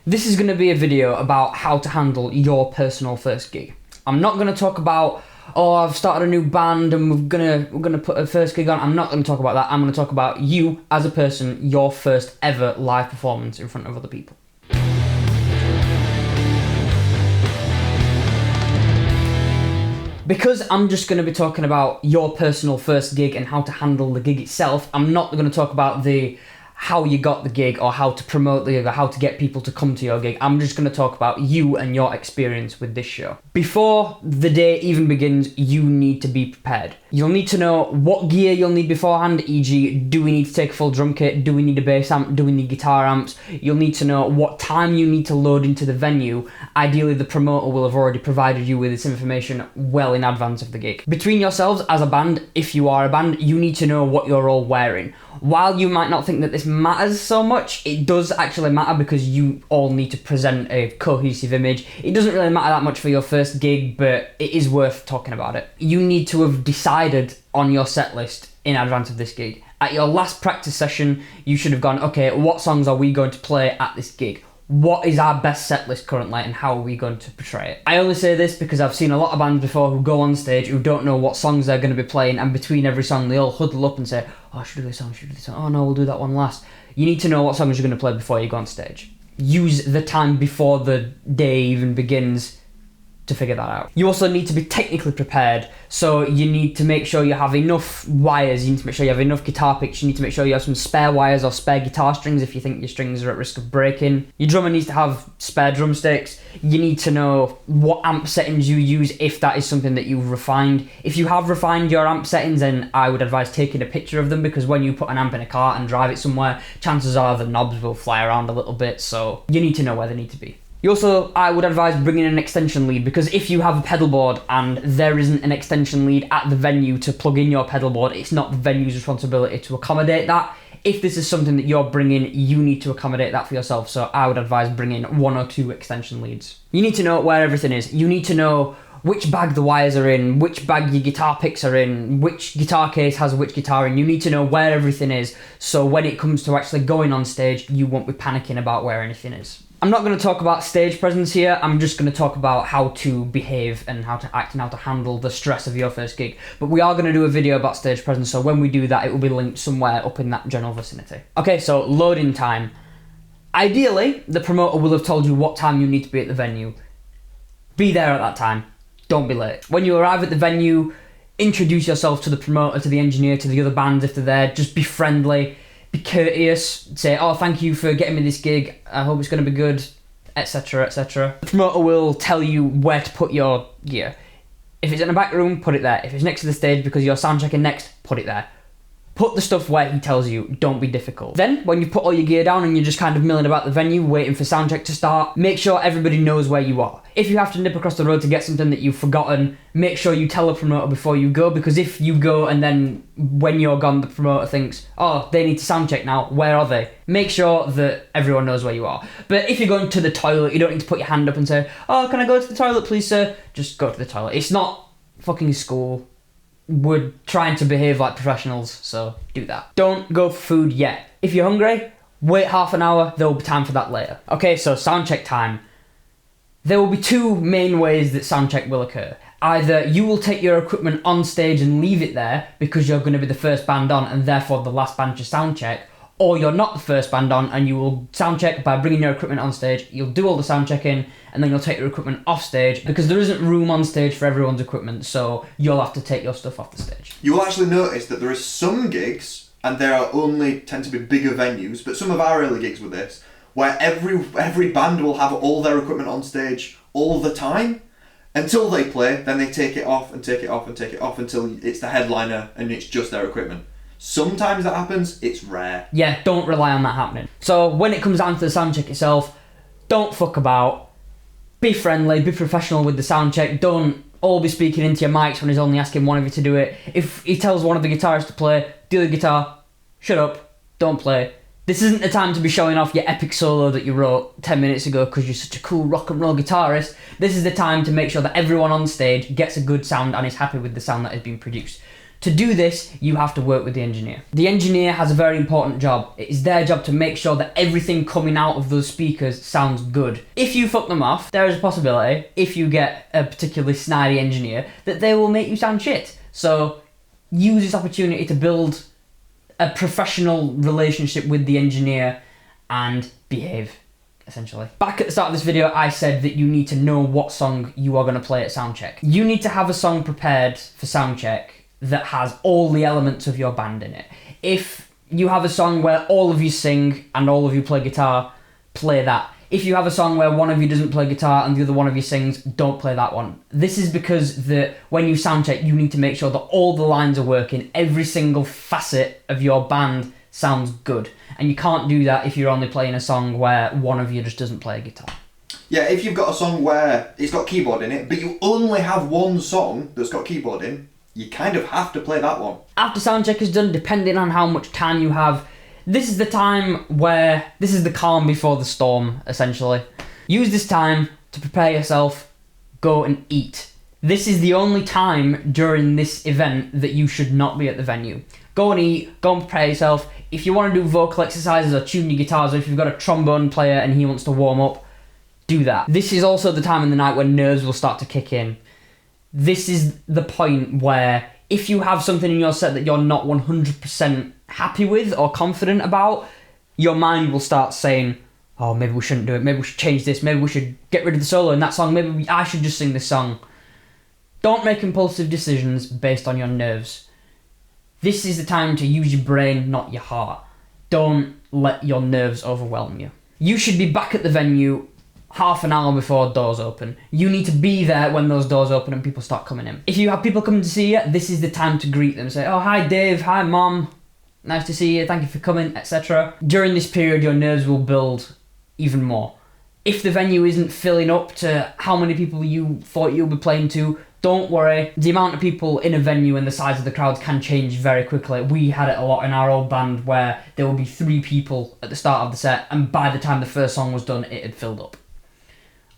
This is going to be a video about how to handle your personal first gig. I'm not going to talk about, oh, I've started a new band and we're gonna put a first gig on. I'm not going to talk about that. I'm going to talk about you as a person, your first ever live performance in front of other people. Because I'm just going to be talking about your personal first gig and how to handle the gig itself, I'm not going to talk about how you got the gig or how to promote the gig or how to get people to come to your gig. I'm just going to talk about you and your experience with this show. Before the day even begins, you need to be prepared. You'll need to know what gear you'll need beforehand, e.g. do we need to take a full drum kit, do we need a bass amp, do we need guitar amps. You'll need to know what time you need to load into the venue. Ideally, the promoter will have already provided you with this information well in advance of the gig. Between yourselves as a band, if you are a band, you need to know what you're all wearing. While you might not think that this matters so much, it does actually matter because you all need to present a cohesive image. It doesn't really matter that much for your first gig, but it is worth talking about it. You need to have decided on your set list in advance of this gig. At your last practice session, you should have gone, okay, what songs are we going to play at this gig? What is our best set list currently and how are we going to portray it? I only say this because I've seen a lot of bands before who go on stage who don't know what songs they're going to be playing, and between every song they all huddle up and say, oh, I should do this song, oh no, we'll do that one last. You need to know what songs you're going to play before you go on stage. Use the time before the day even begins to figure that out. You also need to be technically prepared, so you need to make sure you have enough wires, you need to make sure you have enough guitar picks, you need to make sure you have some spare wires or spare guitar strings if you think your strings are at risk of breaking. Your drummer needs to have spare drumsticks. You need to know what amp settings you use if that is something that you've refined. If you have refined your amp settings, then I would advise taking a picture of them, because when you put an amp in a car and drive it somewhere, chances are the knobs will fly around a little bit, so you need to know where they need to be. I would advise bringing an extension lead, because if you have a pedal board and there isn't an extension lead at the venue to plug in your pedal board, it's not the venue's responsibility to accommodate that. If this is something that you're bringing, you need to accommodate that for yourself, so I would advise bringing 1 or 2 extension leads. You need to know where everything is. You need to know which bag the wires are in, which bag your guitar picks are in, which guitar case has which guitar in. You need to know where everything is, so when it comes to actually going on stage, you won't be panicking about where anything is. I'm not going to talk about stage presence here, I'm just going to talk about how to behave and how to act and how to handle the stress of your first gig. But we are going to do a video about stage presence, so when we do that, it will be linked somewhere up in that general vicinity. Okay, so loading time. Ideally, the promoter will have told you what time you need to be at the venue. Be there at that time. Don't be late. When you arrive at the venue, introduce yourself to the promoter, to the engineer, to the other bands if they're there. Just be friendly. Be courteous, say, oh, thank you for getting me this gig, I hope it's going to be good, etc, etc. The promoter will tell you where to put your gear. If it's in a back room, put it there. If it's next to the stage because you're sound checking next, put it there. Put the stuff where he tells you, don't be difficult. Then, when you put all your gear down and you're just kind of milling about the venue, waiting for sound check to start, make sure everybody knows where you are. If you have to nip across the road to get something that you've forgotten, make sure you tell the promoter before you go, because if you go and then when you're gone, the promoter thinks, oh, they need to sound check now, where are they? Make sure that everyone knows where you are. But if you're going to the toilet, you don't need to put your hand up and say, oh, can I go to the toilet please, sir? Just go to the toilet. It's not fucking school. We're trying to behave like professionals, so do that. Don't go for food yet. If you're hungry, wait half an hour, there will be time for that later. Okay, so soundcheck time. There will be 2 main ways that soundcheck will occur. Either you will take your equipment on stage and leave it there because you're going to be the first band on and therefore the last band to soundcheck, or you're not the first band on and you will soundcheck by bringing your equipment on stage, you'll do all the soundchecking, and then you'll take your equipment off stage because there isn't room on stage for everyone's equipment, so you'll have to take your stuff off the stage. You will actually notice that there are some gigs, and there are only tend to be bigger venues, but some of our early gigs with this, where every band will have all their equipment on stage all the time until they play, then they take it off and take it off and take it off until it's the headliner and it's just their equipment. Sometimes that happens, it's rare. Yeah, don't rely on that happening. So when it comes down to the soundcheck itself, don't fuck about. Be friendly, be professional with the soundcheck. Don't all be speaking into your mics when he's only asking one of you to do it. If he tells one of the guitarists to play, do the guitar, shut up, don't play. This isn't the time to be showing off your epic solo that you wrote 10 minutes ago because you're such a cool rock and roll guitarist. This is the time to make sure that everyone on stage gets a good sound and is happy with the sound that has been produced. To do this, you have to work with the engineer. The engineer has a very important job. It is their job to make sure that everything coming out of those speakers sounds good. If you fuck them off, there is a possibility, if you get a particularly snidey engineer, that they will make you sound shit. So use this opportunity to build a professional relationship with the engineer and behave, essentially. Back at the start of this video, I said that you need to know what song you are going to play at soundcheck. You need to have a song prepared for soundcheck that has all the elements of your band in it. If you have a song where all of you sing and all of you play guitar, play that. If you have a song where one of you doesn't play guitar and the other one of you sings, don't play that one. This is because when you soundcheck, you need to make sure that all the lines are working. Every single facet of your band sounds good. And you can't do that if you're only playing a song where one of you just doesn't play a guitar. Yeah, if you've got a song where it's got keyboard in it, but you only have one song that's got keyboard in, you kind of have to play that one. After soundcheck is done, depending on how much time you have, this is the time where, this is the calm before the storm, essentially. Use this time to prepare yourself, go and eat. This is the only time during this event that you should not be at the venue. Go and eat, go and prepare yourself. If you want to do vocal exercises or tune your guitars, or if you've got a trombone player and he wants to warm up, do that. This is also the time in the night when nerves will start to kick in. This is the point where if you have something in your set that you're not 100% happy with or confident about, your mind will start saying, oh, maybe we shouldn't do it, maybe we should change this, maybe we should get rid of the solo in that song, maybe I should just sing this song. Don't make impulsive decisions based on your nerves. This is the time to use your brain, not your heart. Don't let your nerves overwhelm you. You should be back at the venue half an hour before doors open. You need to be there when those doors open and people start coming in. If you have people coming to see you, this is the time to greet them. Say, oh, hi Dave, hi Mom, nice to see you, thank you for coming, etc. During this period, your nerves will build even more. If the venue isn't filling up to how many people you thought you'll be playing to, don't worry. The amount of people in a venue and the size of the crowds can change very quickly. We had it a lot in our old band where there would be 3 people at the start of the set, and by the time the first song was done, it had filled up.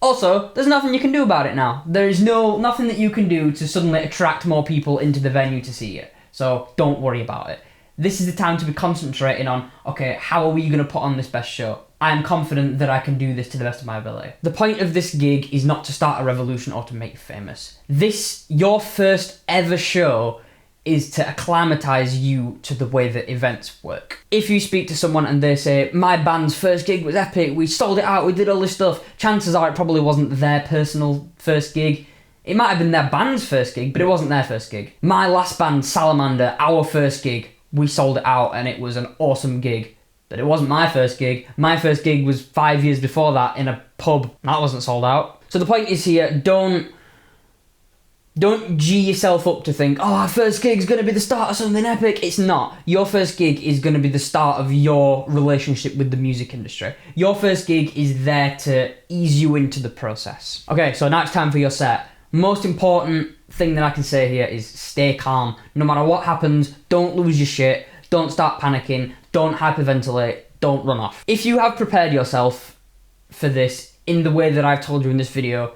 Also, there's nothing you can do about it now. There is nothing that you can do to suddenly attract more people into the venue to see you. So don't worry about it. This is the time to be concentrating on, okay, how are we going to put on this best show? I am confident that I can do this to the best of my ability. The point of this gig is not to start a revolution or to make you famous. This, your first ever show, is to acclimatise you to the way that events work. If you speak to someone and they say, my band's first gig was epic, we sold it out, we did all this stuff, chances are it probably wasn't their personal first gig. It might have been their band's first gig, but it wasn't their first gig. My last band, Salamander, our first gig, we sold it out and it was an awesome gig. But it wasn't my first gig. My first gig was 5 years before that in a pub. That wasn't sold out. So the point is here, don't G yourself up to think, oh, our first gig's going to be the start of something epic. It's not. Your first gig is going to be the start of your relationship with the music industry. Your first gig is there to ease you into the process. Okay, so now it's time for your set. Most important thing that I can say here is stay calm. No matter what happens, don't lose your shit. Don't start panicking. Don't hyperventilate. Don't run off. If you have prepared yourself for this in the way that I've told you in this video,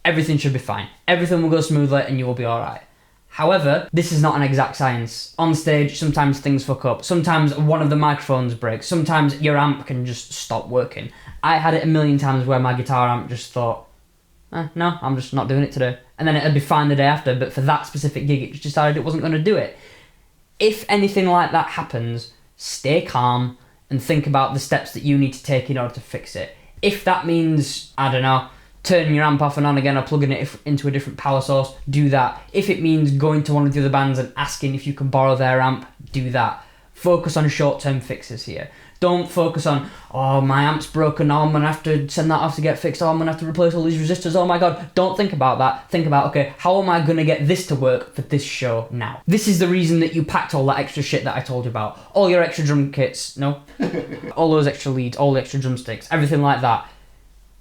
everything should be fine. Everything will go smoothly and you will be alright. However, this is not an exact science. On stage, sometimes things fuck up. Sometimes one of the microphones breaks. Sometimes your amp can just stop working. I had it a million times where my guitar amp just thought, no, I'm just not doing it today. And then it'd be fine the day after, but for that specific gig, it just decided it wasn't going to do it. If anything like that happens, stay calm and think about the steps that you need to take in order to fix it. If that means, I don't know, turning your amp off and on again or plugging it into a different power source, do that. If it means going to one of the other bands and asking if you can borrow their amp, do that. Focus on short-term fixes here. Don't focus on, oh, my amp's broken, oh, I'm going to have to send that off to get fixed, oh, I'm going to have to replace all these resistors, oh my god. Don't think about that. Think about, okay, how am I going to get this to work for this show now? This is the reason that you packed all that extra shit that I told you about. All your extra drum kits, no? All those extra leads, all the extra drumsticks, everything like that.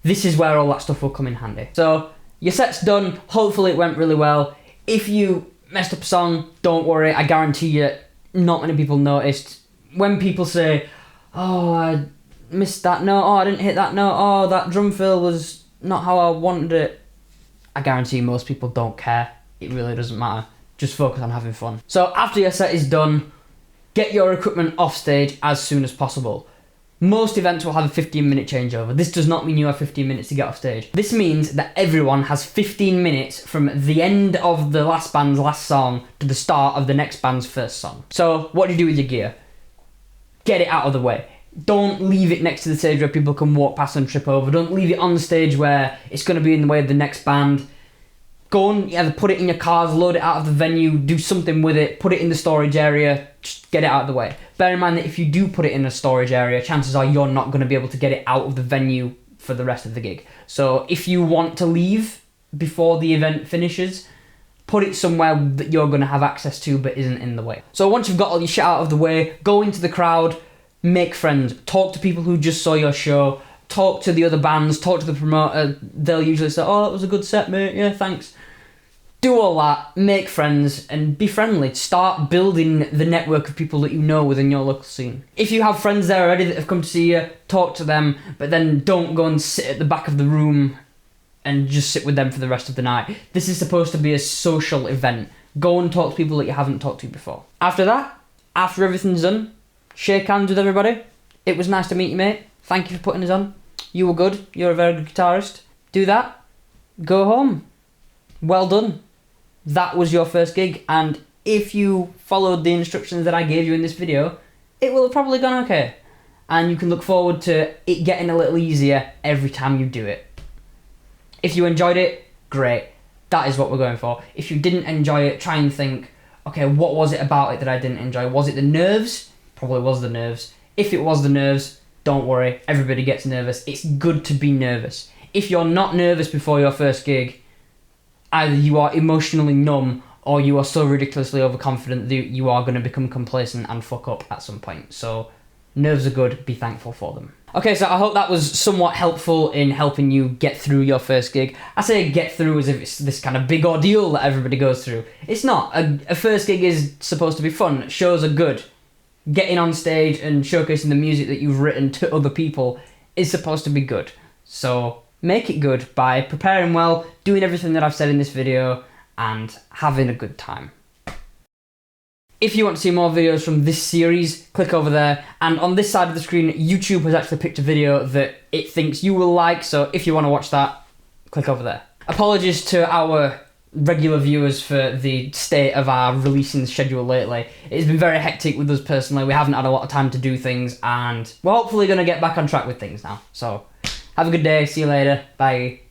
This is where all that stuff will come in handy. So, your set's done, hopefully it went really well. If you messed up a song, don't worry, I guarantee you, not many people noticed. When people say, oh, I missed that note, oh, I didn't hit that note, oh, that drum fill was not how I wanted it, I guarantee most people don't care. It really doesn't matter. just focus on having fun. So after your set is done, get your equipment off stage as soon as possible. Most events will have a 15-minute changeover. This does not mean you have 15 minutes to get off stage. This means that everyone has 15 minutes from the end of the last band's last song to the start of the next band's first song. So what do you do with your gear? Get it out of the way. Don't leave it next to the stage where people can walk past and trip over. Don't leave it on the stage where it's going to be in the way of the next band. Go and either put it in your cars, load it out of the venue, do something with it, put it in the storage area, just get it out of the way. Bear in mind that if you do put it in a storage area, chances are you're not going to be able to get it out of the venue for the rest of the gig. So if you want to leave before the event finishes, put it somewhere that you're going to have access to but isn't in the way. So once you've got all your shit out of the way, go into the crowd, make friends, talk to people who just saw your show, talk to the other bands, talk to the promoter. They'll usually say, oh, that was a good set, mate, yeah, thanks. Do all that, make friends, and be friendly. Start building the network of people that you know within your local scene. If you have friends there already that have come to see you, talk to them, but then don't go and sit at the back of the room and just sit with them for the rest of the night. This is supposed to be a social event. Go and talk to people that you haven't talked to before. After that, after everything's done, shake hands with everybody. It was nice to meet you, mate. Thank you for putting us on. You were good. You're a very good guitarist. Do that. Go home. Well done. That was your first gig, and if you followed the instructions that I gave you in this video, it will have probably gone okay. And you can look forward to it getting a little easier every time you do it. If you enjoyed it, great. That is what we're going for. If you didn't enjoy it, try and think, okay, what was it about it that I didn't enjoy? Was it the nerves? Probably was the nerves. If it was the nerves, don't worry. Everybody gets nervous. It's good to be nervous. If you're not nervous before your first gig, either you are emotionally numb or you are so ridiculously overconfident that you are going to become complacent and fuck up at some point. So nerves are good, be thankful for them. Okay, so I hope that was somewhat helpful in helping you get through your first gig. I say get through as if it's this kind of big ordeal that everybody goes through. It's not. A first gig is supposed to be fun. Shows are good. Getting on stage and showcasing the music that you've written to other people is supposed to be good. So make it good by preparing well, doing everything that I've said in this video, and having a good time. If you want to see more videos from this series, click over there. And on this side of the screen, YouTube has actually picked a video that it thinks you will like, so if you want to watch that, click over there. Apologies to our regular viewers for the state of our releasing schedule lately. It's been very hectic with us personally. We haven't had a lot of time to do things, and we're hopefully going to get back on track with things now. So have a good day. See you later. Bye.